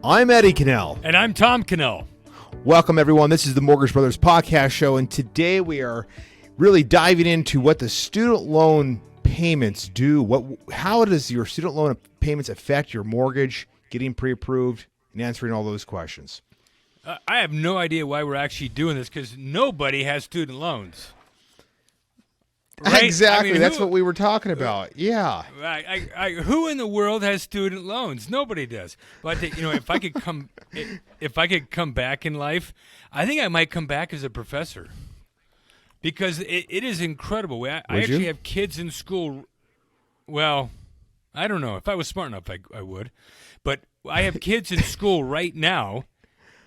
I'm Eddie Cannell. And I'm Tom Cannell. Welcome, everyone. This is the Mortgage Brothers Podcast Show, and today we are really diving into what the student loan payments do. How does your student loan payments affect your mortgage, getting pre-approved, and answering all those questions. I have no idea why we're actually doing this because nobody has student loans. Right? Exactly. I mean, that's what we were talking about. Yeah. Who in the world has student loans? Nobody does. But if I could come back in life, I think I might come back as a professor because it is incredible. I actually have kids in school. Well, I don't know. If I was smart enough, I would. But I have kids in school right now,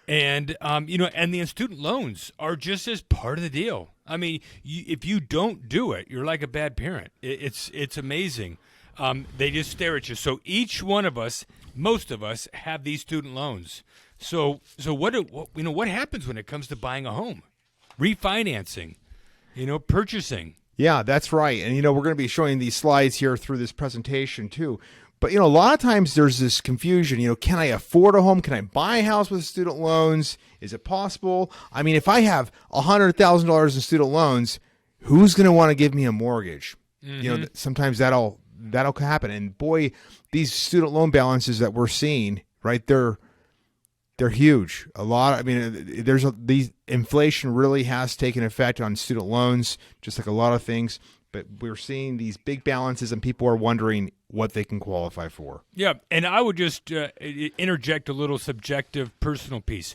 and and the student loans are just as part of the deal. I mean, if you don't do it, you're like a bad parent. It's amazing. They just stare at you. So each one of us, most of us, have these student loans. So what happens when it comes to buying a home, refinancing, purchasing? Yeah, that's right. And we're going to be showing these slides here through this presentation too. But a lot of times there's this confusion. Can I afford a home? Can I buy a house with student loans? Is it possible? I mean, if I have $100,000 in student loans, who's going to want to give me a mortgage? Mm-hmm. Sometimes that'll happen. And boy, these student loan balances that we're seeing, right? They're huge. These inflation really has taken effect on student loans, just like a lot of things. But we're seeing these big balances, and people are wondering what they can qualify for. Yeah, and I would just interject a little subjective personal piece.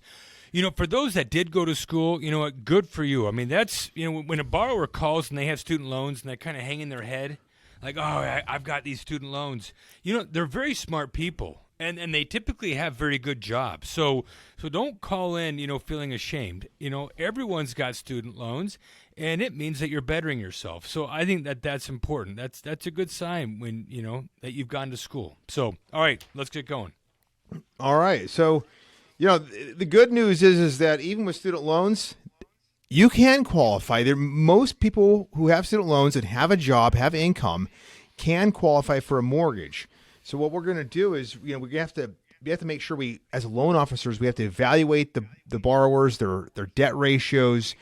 For those that did go to school, good for you. I mean, that's, when a borrower calls and they have student loans and they kind of hang in their head, like, oh, I've got these student loans. They're very smart people, and they typically have very good jobs. So don't call in, feeling ashamed. Everyone's got student loans, and it means that you're bettering yourself. So I think that's important. That's a good sign when, that you've gone to school. So, all right, let's get going. All right. So, the good news is that even with student loans, you can qualify. Most people who have student loans and have a job, have income, can qualify for a mortgage. So what we're going to do is, we have to make sure as loan officers, we have to evaluate the borrowers, their debt ratios,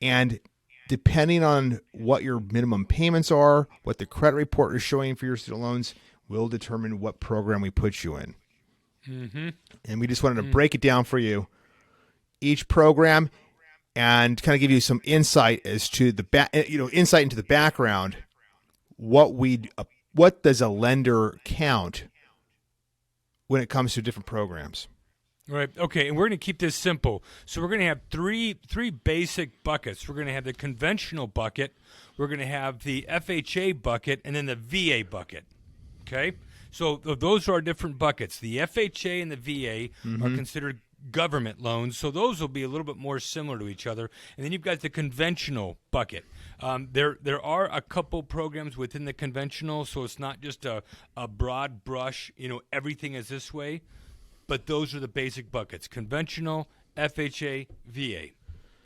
and depending on what your minimum payments are, what the credit report is showing for your student loans, will determine what program we put you in. Mm-hmm. And we just wanted to break it down for you, each program, and kind of give you some insight as to insight into the background. What does a lender count when it comes to different programs? Right. Okay. And we're going to keep this simple. So we're going to have three basic buckets. We're going to have the conventional bucket. We're going to have the FHA bucket, and then the VA bucket. Okay. So those are our different buckets. The FHA and the VA are considered government loans, so those will be a little bit more similar to each other. And then you've got the conventional bucket. There are a couple programs within the conventional, so it's not just a broad brush, everything is this way. But those are the basic buckets: conventional, FHA, VA.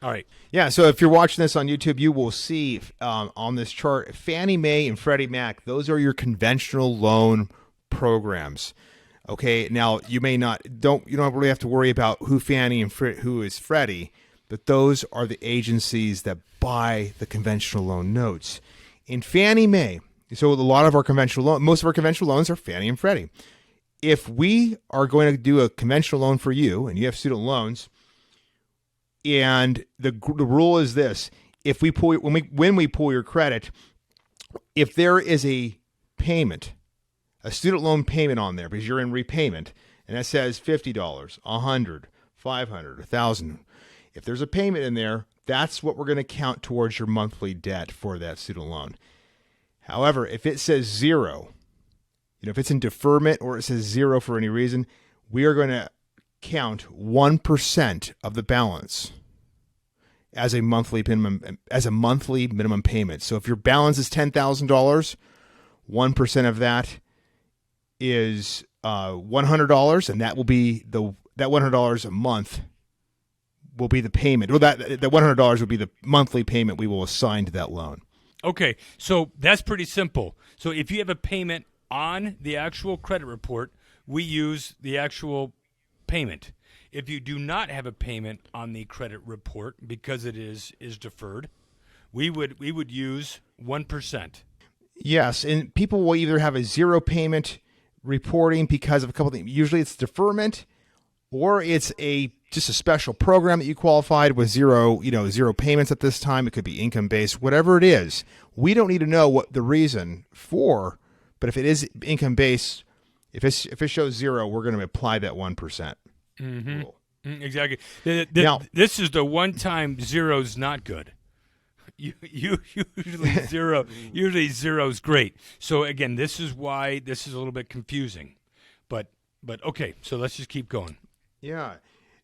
All right. Yeah, so if you're watching this on YouTube, you will see on this chart Fannie Mae and Freddie Mac. Those are your conventional loan programs. Okay, now you don't really have to worry about who Fannie and who is Freddie, but those are the agencies that buy the conventional loan notes. In Fannie Mae, so most of our conventional loans are Fannie and Freddie. If we are going to do a conventional loan for you and you have student loans, and the rule is this: if we pull when we pull your credit, if there is a student loan payment on there because you're in repayment, and that says $50, $100, $500, $1,000. If there's a payment in there, that's what we're going to count towards your monthly debt for that student loan. However, if it says zero, if it's in deferment or it says zero for any reason, we are going to count 1% of the balance as a monthly minimum payment. So if your balance is $10,000, 1% of that is $100, and that will be that $100 a month will be the payment. Well, that $100 will be the monthly payment we will assign to that loan. Okay, so that's pretty simple. So if you have a payment on the actual credit report, we use the actual payment. If you do not have a payment on the credit report because it is deferred, we would use 1%. Yes, and people will either have a zero payment reporting because of a couple of things. Usually it's deferment, or it's just a special program that you qualified with zero payments at this time. It could be income based, whatever it is. We don't need to know what the reason for, but if it is income based, if it shows zero, we're going to apply that 1% rule. Exactly. Now, this is the one time zero's not good. Usually zero's great. So again, this is why this is a little bit confusing. But okay, so let's just keep going. Yeah.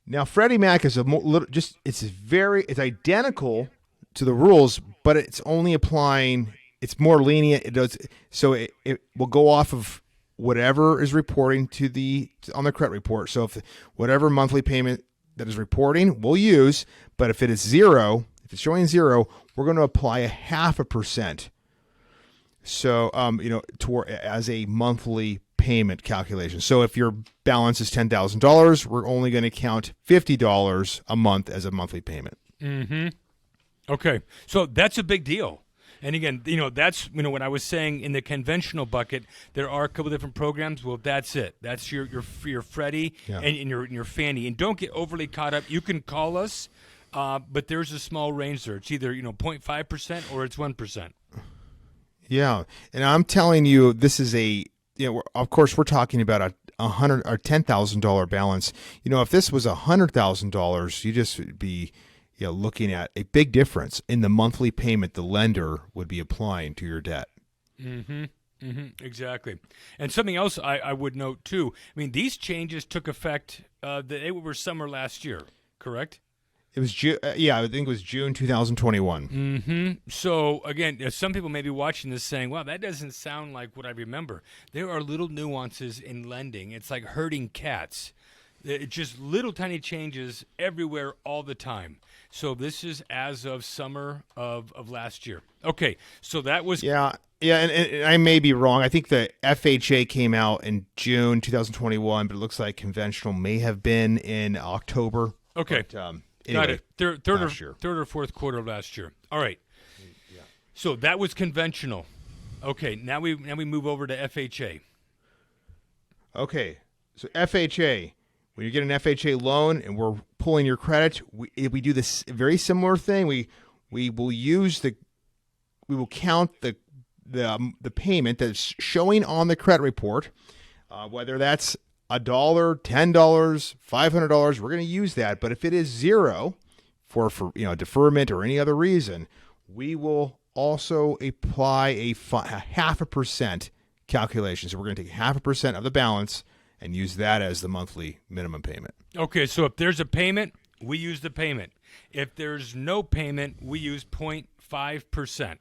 Now Freddie Mac is it's identical to the rules, but it's only applying. It's more lenient. It does so. It will go off of whatever is reporting on the credit report. So if whatever monthly payment that is reporting, we'll use. But if it is zero, if it's showing zero, we're going to apply 0.5%. So as a monthly payment calculation. So if your balance is $10,000, we're only going to count $50 a month as a monthly payment. Mm-hmm. Okay, so that's a big deal. And again, that's when I was saying in the conventional bucket, there are a couple different programs. Well, that's it. That's your Freddie and your Fannie. And don't get overly caught up. You can call us, but there's a small range there. It's either 0.5% or it's 1%. Yeah, and I'm telling you, this is of course, we're talking about a $100,000 or $10,000 balance. If this was $100,000, you just would be looking at a big difference in the monthly payment the lender would be applying to your debt. Mm-hmm. Mm-hmm. Exactly. And something else I would note too. I mean, these changes took effect. They were summer last year, correct? It was June. I think it was June 2021. Mm-hmm. So again, some people may be watching this saying, "Wow, that doesn't sound like what I remember." There are little nuances in lending. It's like herding cats. It's just little tiny changes everywhere all the time. So this is as of summer of last year. Okay, so that was... Yeah, and I may be wrong. I think the FHA came out in June 2021, but it looks like conventional may have been in October. Okay, but, anyway, got it. Third or fourth quarter of last year. All right. Yeah. So that was conventional. Okay, now we move over to FHA. Okay, so FHA... When you get an FHA loan and we're pulling your credit, we do this very similar thing. We will count the payment that's showing on the credit report, whether that's $1, $10, $500. We're going to use that. But if it is zero for deferment or any other reason, we will also apply a 0.5% calculation. So we're going to take 0.5% of the balance and use that as the monthly minimum payment. Okay, so if there's a payment, we use the payment. If there's no payment, we use 0.5%.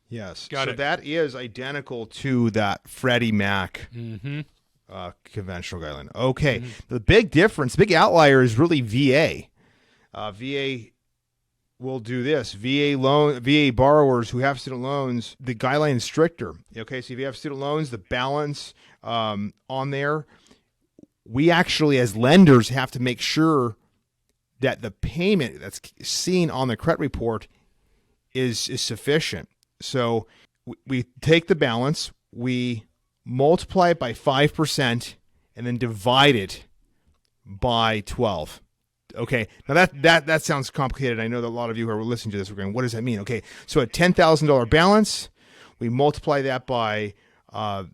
Yes. Got it. So that is identical to that Freddie Mac conventional guideline. Okay. Mm-hmm. The big difference, big outlier is really VA. VA will do this. VA borrowers who have student loans, the guideline is stricter. Okay, so if you have student loans, the balance on there, we actually as lenders have to make sure that the payment that's seen on the credit report is sufficient. So we take the balance, we multiply it by 5%, and then divide it by 12. Okay, now that sounds complicated. I know that a lot of you who are listening to this are going, what does that mean? Okay, so a $10,000 balance, we multiply that by 5%.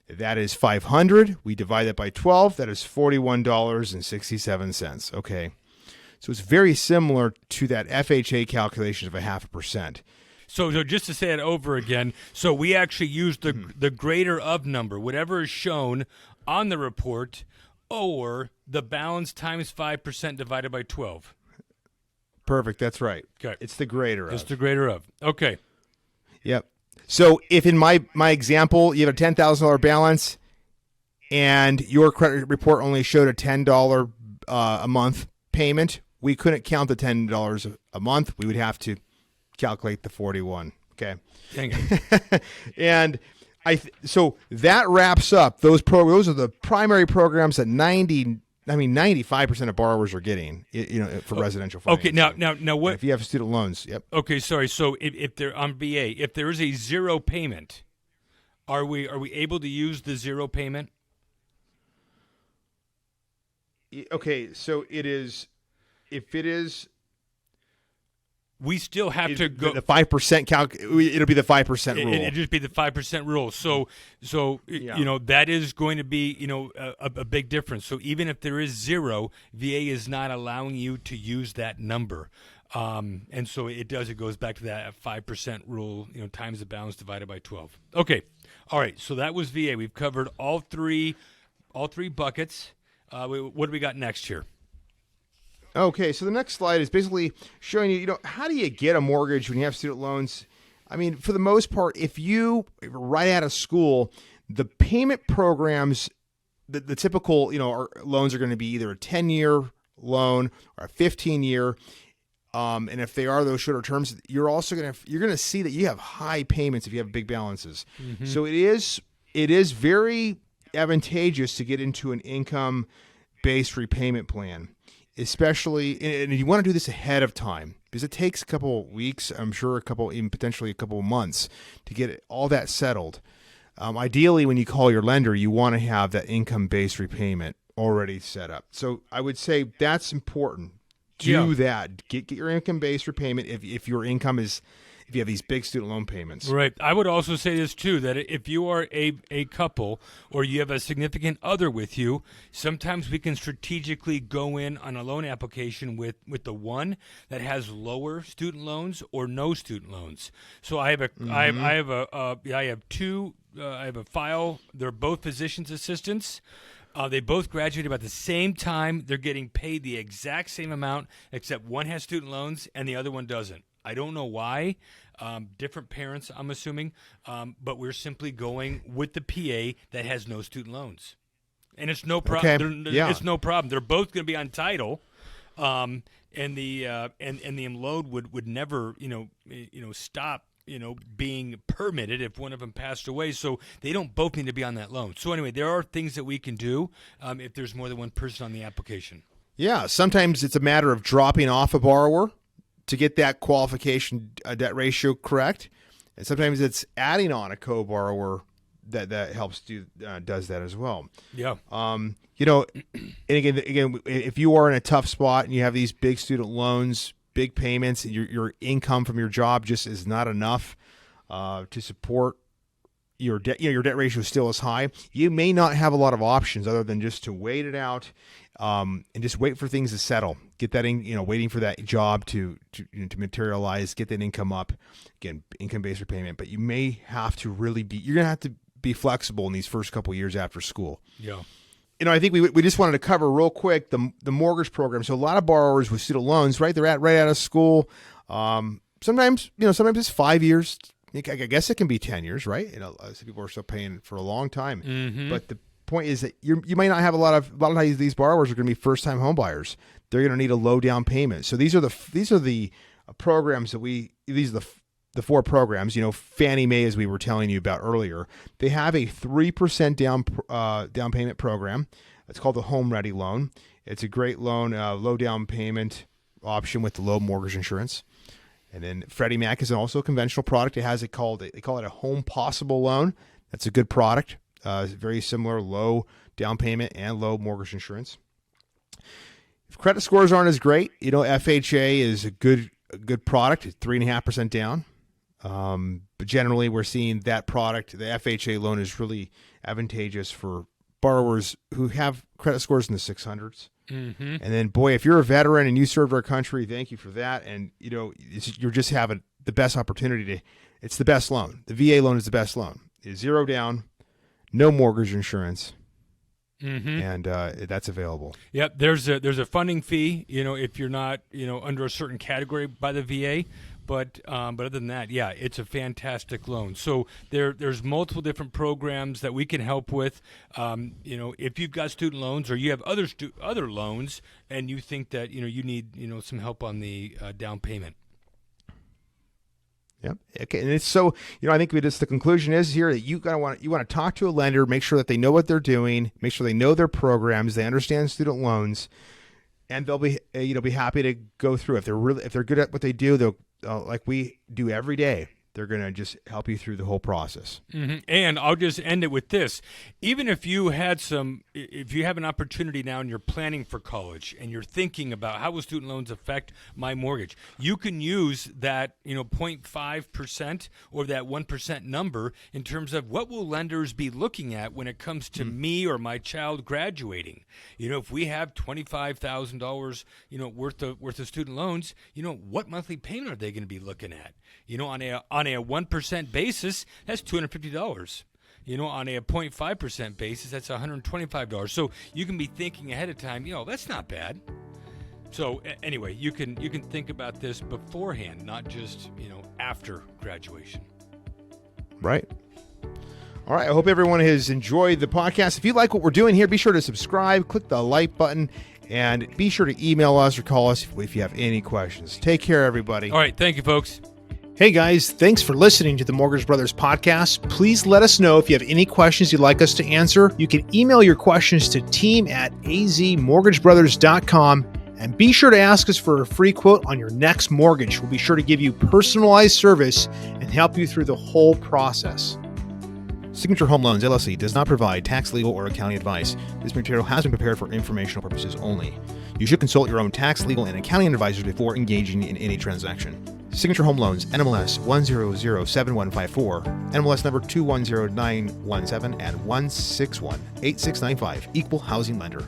That is $500. We divide that by 12. That is $41.67. Okay, so it's very similar to that FHA calculation of 0.5%. So just to say it over again, so we actually use the greater of number, whatever is shown on the report, or the balance times 5% divided by 12. Perfect. That's right. Okay. It's the greater of. It's the greater of. Okay. Yep. So if in my example, you have a $10,000 balance and your credit report only showed a $10 a month payment, we couldn't count the $10 a month. We would have to calculate the 41. Okay. Dang it. And So that wraps up those those are the primary programs that 95% of borrowers are getting, for residential financing. Okay, now what? And if you have student loans, yep. Okay, sorry. So if they're on VA, if there is a zero payment, are we able to use the zero payment? Okay, so it is. If it is, we still have to go the 5% it'll be the 5% rule. It'd just be the 5% rule. So that is going to be a big difference. So even if there is zero, VA is not allowing you to use that number. And so it goes back to that 5% rule, times the balance divided by 12. Okay. All right. So that was VA. We've covered all three buckets. What do we got next here? Okay, so the next slide is basically showing you, how do you get a mortgage when you have student loans? I mean, for the most part, if you right out of school, the payment programs, the typical, loans are going to be either a 10-year loan or a 15-year. And if they are those shorter terms, you're going to see that you have high payments if you have big balances. Mm-hmm. So it is very advantageous to get into an income-based repayment plan. Especially, and you want to do this ahead of time because it takes a couple of weeks, I'm sure even potentially a couple of months to get all that settled. Ideally, when you call your lender, you want to have that income-based repayment already set up. So I would say that's important. Do that. Get your income-based repayment if your income is, if you have these big student loan payments. Right. I would also say this, too, that if you are a couple or you have a significant other with you, sometimes we can strategically go in on a loan application with the one that has lower student loans or no student loans. So I have a file. They're both physician's assistants. They both graduated about the same time. They're getting paid the exact same amount, except one has student loans and the other one doesn't. I don't know why. Different parents, I'm assuming. But we're simply going with the PA that has no student loans. And it's no problem. Okay. Yeah. It's no problem. They're both going to be on title. And the loan would never, stop, being permitted if one of them passed away. So they don't both need to be on that loan. So anyway, there are things that we can do if there's more than one person on the application. Yeah. Sometimes it's a matter of dropping off a borrower to get that qualification debt ratio correct, and sometimes it's adding on a co-borrower that helps does that as well. Yeah. And again, if you are in a tough spot and you have these big student loans, big payments, and your income from your job just is not enough to support your debt, your debt ratio still is high, you may not have a lot of options other than just to wait it out and just wait for things to settle. Get that waiting for that job to materialize, get that income up. Again, income-based repayment, but you may have to you're going to have to be flexible in these first couple of years after school. Yeah. I think we just wanted to cover real quick the mortgage program. So a lot of borrowers with student loans, right? They're right out of school. Sometimes it's 5 years. I guess it can be 10 years, right? Some people are still paying for a long time. Mm-hmm. But the point is that you might not have a lot of times these borrowers are going to be first-time home buyers. They're going to need a low down payment. So these are the programs that these are the four programs. Fannie Mae, as we were telling you about earlier, they have a 3% down payment program. It's called the HomeReady loan. It's a great loan, low down payment option with the low mortgage insurance. And then Freddie Mac is also a conventional product. They call it a Home Possible loan. That's a good product. Very similar, low down payment and low mortgage insurance. If credit scores aren't as great, FHA is a good product. It's 3.5% down. But generally, we're seeing that product, the FHA loan, is really advantageous for borrowers who have credit scores in the 600s. Mm-hmm. And then, boy, if you're a veteran and you served our country, thank you for that. And you're just having the best opportunity it's the best loan. The VA loan is the best loan. It's zero down, no mortgage insurance. Mm-hmm. And that's available. Yep, there's a funding fee, if you're not, under a certain category by the VA. But other than that, yeah, it's a fantastic loan. So there's multiple different programs that we can help with. If you've got student loans or you have other loans and you think that you need some help on the down payment. Yep. Okay. And it's so, I think the conclusion is here that you want to talk to a lender, make sure that they know what they're doing, make sure they know their programs, they understand student loans, and they'll be, be happy to go through. If they're good at what they do, they'll, like we do every day, they're going to just help you through the whole process. Mm-hmm. And I'll just end it with this. Even if you have an opportunity now and you're planning for college and you're thinking about how will student loans affect my mortgage, you can use that, 0.5% or that 1% number in terms of what will lenders be looking at when it comes to me or my child graduating. If we have $25,000, worth of student loans, what monthly payment are they going to be looking at? On a 1% basis, that's $250. On a 0.5% basis, that's $125. So you can be thinking ahead of time, that's not bad. So anyway, you can think about this beforehand, not just, after graduation. Right. All right. I hope everyone has enjoyed the podcast. If you like what we're doing here, be sure to subscribe, click the like button, and be sure to email us or call us if you have any questions. Take care, everybody. All right. Thank you, folks. Hey guys, thanks for listening to the Mortgage Brothers podcast. Please let us know if you have any questions you'd like us to answer. You can email your questions to team@azmortgagebrothers.com, and be sure to ask us for a free quote on your next mortgage. We'll be sure to give you personalized service and help you through the whole process. Signature Home Loans, LLC does not provide tax, legal, or accounting advice. This material has been prepared for informational purposes only. You should consult your own tax, legal, and accounting advisors before engaging in any transaction. Signature Home Loans, NMLS 1007154, NMLS number 210917 and 1618695, Equal Housing Lender.